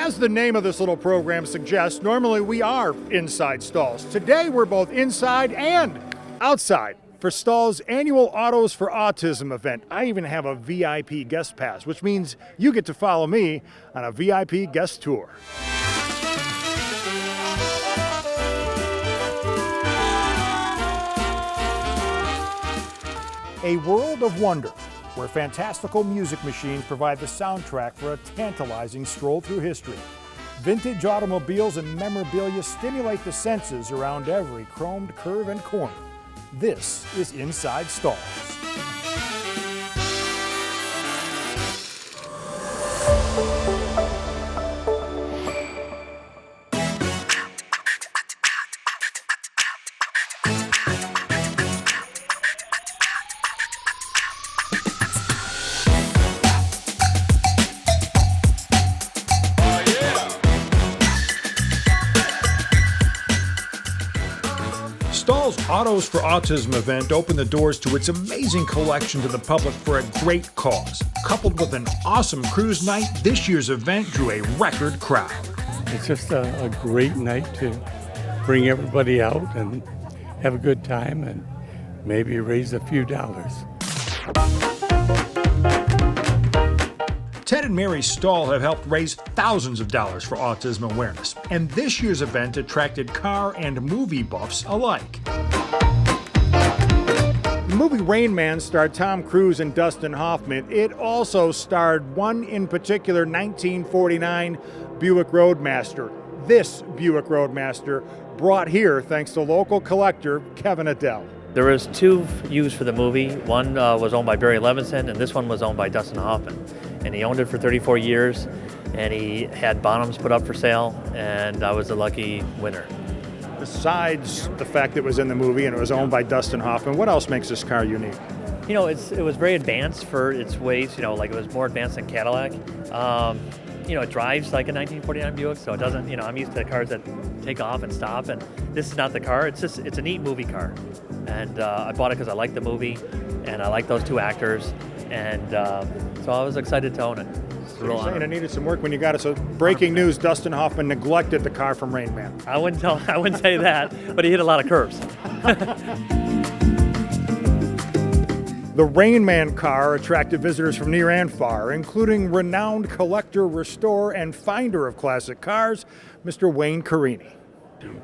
As the name of this little program suggests, normally we are inside Stahl's. Today we're both inside and outside for Stahl's annual Autos for Autism event. I even have a VIP guest pass, which means you get to follow me on a VIP guest tour. A world of wonder, where fantastical music machines provide the soundtrack for a tantalizing stroll through history. Vintage automobiles and memorabilia stimulate the senses around every chromed curve and corner. This is Inside Stahl's. Stahl's Autos for Autism event opened the doors to its amazing collection to the public for a great cause. Coupled with an awesome cruise night, this year's event drew a record crowd. It's just a great night to bring everybody out and have a good time and maybe raise a few dollars. Ted and Mary Stahl have helped raise thousands of dollars for autism awareness, and this year's event attracted car and movie buffs alike. The movie Rain Man starred Tom Cruise and Dustin Hoffman. It also starred one in particular 1949 Buick Roadmaster. This Buick Roadmaster brought here thanks to local collector Kevin Adele. There was two used for the movie. One was owned by Barry Levinson, and this one was owned by Dustin Hoffman. And he owned it for 34 years, and he had Bonhams put up for sale, and I was the lucky winner. Besides the fact that it was in the movie and it was owned by Dustin Hoffman, what else makes this car unique? You know, it was very advanced for its weight. You know, like it was more advanced than Cadillac. You know, it drives like a 1949 Buick, so it doesn't, you know, I'm used to cars that take off and stop, and this is not the car. It's a neat movie car. And I bought it because I like the movie, and I like those two actors, and so I was excited to own it. So you're saying it needed some work when you got it. So breaking news, Dustin Hoffman neglected the car from Rain Man. I wouldn't say that, but he hit a lot of curves. The Rain Man car attracted visitors from near and far, including renowned collector, restorer, and finder of classic cars, Mr. Wayne Carini.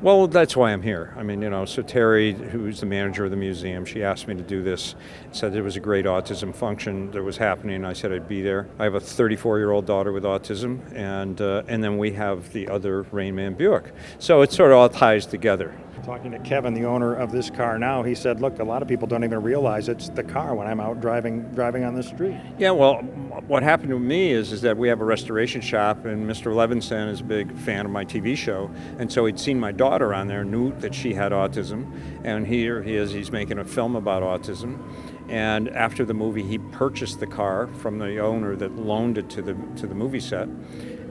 Well, that's why I'm here. I mean, you know, so Terry, who's the manager of the museum, she asked me to do this, said there was a great autism function that was happening. I said I'd be there. I have a 34-year-old daughter with autism, and then we have the other Rain Man Buick. So it sort of all ties together. Talking to Kevin, the owner of this car now, he said, look, a lot of people don't even realize it's the car when I'm out driving on the street. Yeah, well, what happened to me is that we have a restoration shop, and Mr. Levinson is a big fan of my TV show, and so he'd seen my daughter on there, knew that she had autism, and he's making a film about autism. And after the movie, he purchased the car from the owner that loaned it to the movie set,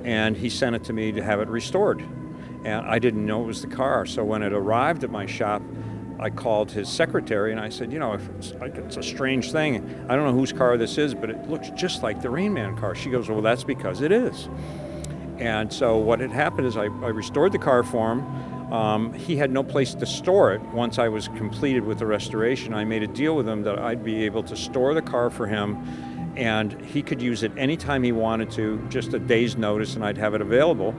and he sent it to me to have it restored. And I didn't know it was the car, so when it arrived at my shop, I called his secretary and I said, you know, it's a strange thing. I don't know whose car this is, but it looks just like the Rain Man car. She goes, well, that's because it is. And so what had happened is I restored the car for him. He had no place to store it. Once I was completed with the restoration, I made a deal with him that I'd be able to store the car for him, and he could use it anytime he wanted to, just a day's notice, and I'd have it available.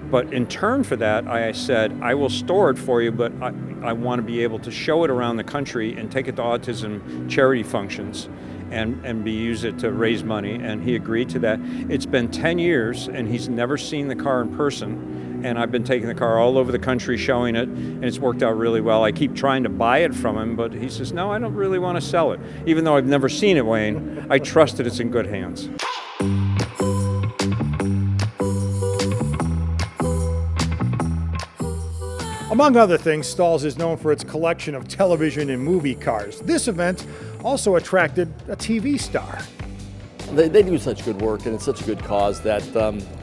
But in turn for that, I said, I will store it for you, but I want to be able to show it around the country and take it to autism charity functions and use it to raise money. And he agreed to that. It's been 10 years, and he's never seen the car in person. And I've been taking the car all over the country showing it, and it's worked out really well. I keep trying to buy it from him, but he says, no, I don't really want to sell it. Even though I've never seen it, Wayne, I trust that it's in good hands. Among other things, Stahl's is known for its collection of television and movie cars. This event also attracted a TV star. They do such good work, and it's such a good cause that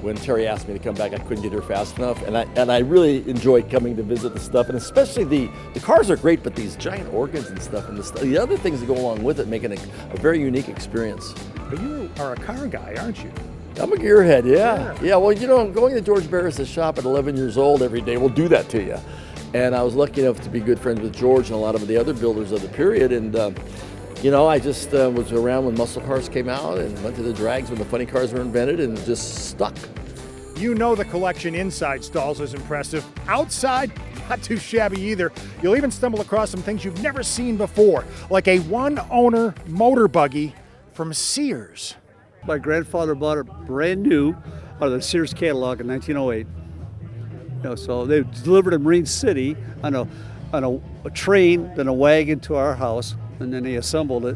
when Terry asked me to come back, I couldn't get here fast enough. And I really enjoy coming to visit the stuff, and especially the cars are great, but these giant organs and stuff, and the other things that go along with it, make it a very unique experience. But you are a car guy, aren't you? I'm a gearhead, yeah. Yeah, well, you know, going to George Barris' shop at 11 years old every day will do that to you. And I was lucky enough to be good friends with George and a lot of the other builders of the period. And, you know, I just was around when muscle cars came out and went to the drags when the funny cars were invented and just stuck. You know the collection inside stalls is impressive. Outside, not too shabby either. You'll even stumble across some things you've never seen before, like a one-owner motor buggy from Sears. My grandfather bought it brand new out of the Sears catalog in 1908. You know, so they delivered in Marine City on a train, then a wagon to our house, and then they assembled it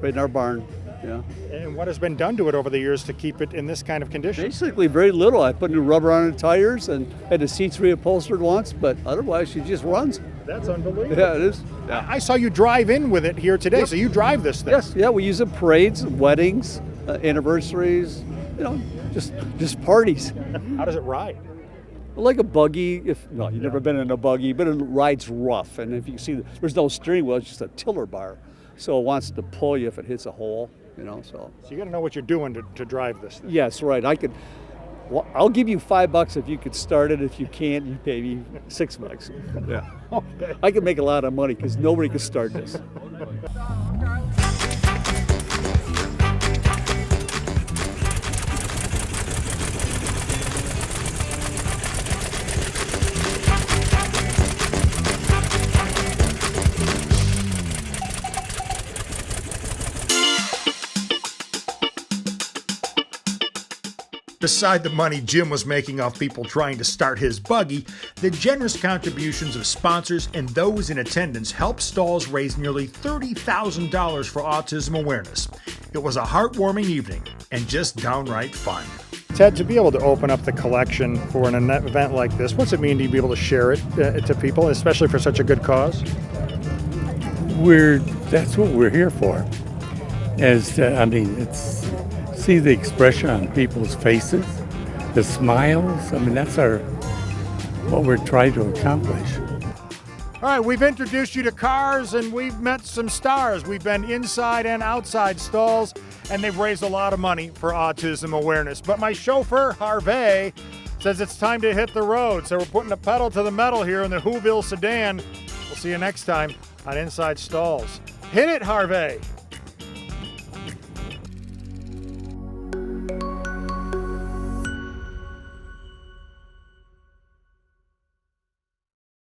right in our barn. Yeah. And what has been done to it over the years to keep it in this kind of condition? Basically, very little. I put new rubber on the tires and had the seats reupholstered once, but otherwise, she just runs. That's unbelievable. Yeah, it is. Yeah. I saw you drive in with it here today, so you drive this thing. Yes, yeah, we use it in parades, weddings, anniversaries, you know, just parties. How does it ride? Like a buggy, you've never been in a buggy, but it rides rough. And if you see, there's no steering wheel, it's just a tiller bar. So it wants to pull you if it hits a hole, you know, so. So you got to know what you're doing to drive this thing. Yes, right. I'll give you $5 if you could start it. If you can't, you pay me $6. Yeah. Okay. I can make a lot of money because nobody can start this. Beside the money Jim was making off people trying to start his buggy, the generous contributions of sponsors and those in attendance helped Stahls raise nearly $30,000 for autism awareness. It was a heartwarming evening and just downright fun. Ted, to be able to open up the collection for an event like this, what's it mean to be able to share it to people, especially for such a good cause? That's what we're here for. See the expression on people's faces, the smiles. That's what we're trying to accomplish. All right, we've introduced you to cars and we've met some stars. We've been inside and outside stalls, and they've raised a lot of money for autism awareness. But my chauffeur, Harvey, says it's time to hit the road. So we're putting the pedal to the metal here in the Whoville sedan. We'll see you next time on Inside Stalls. Hit it, Harvey.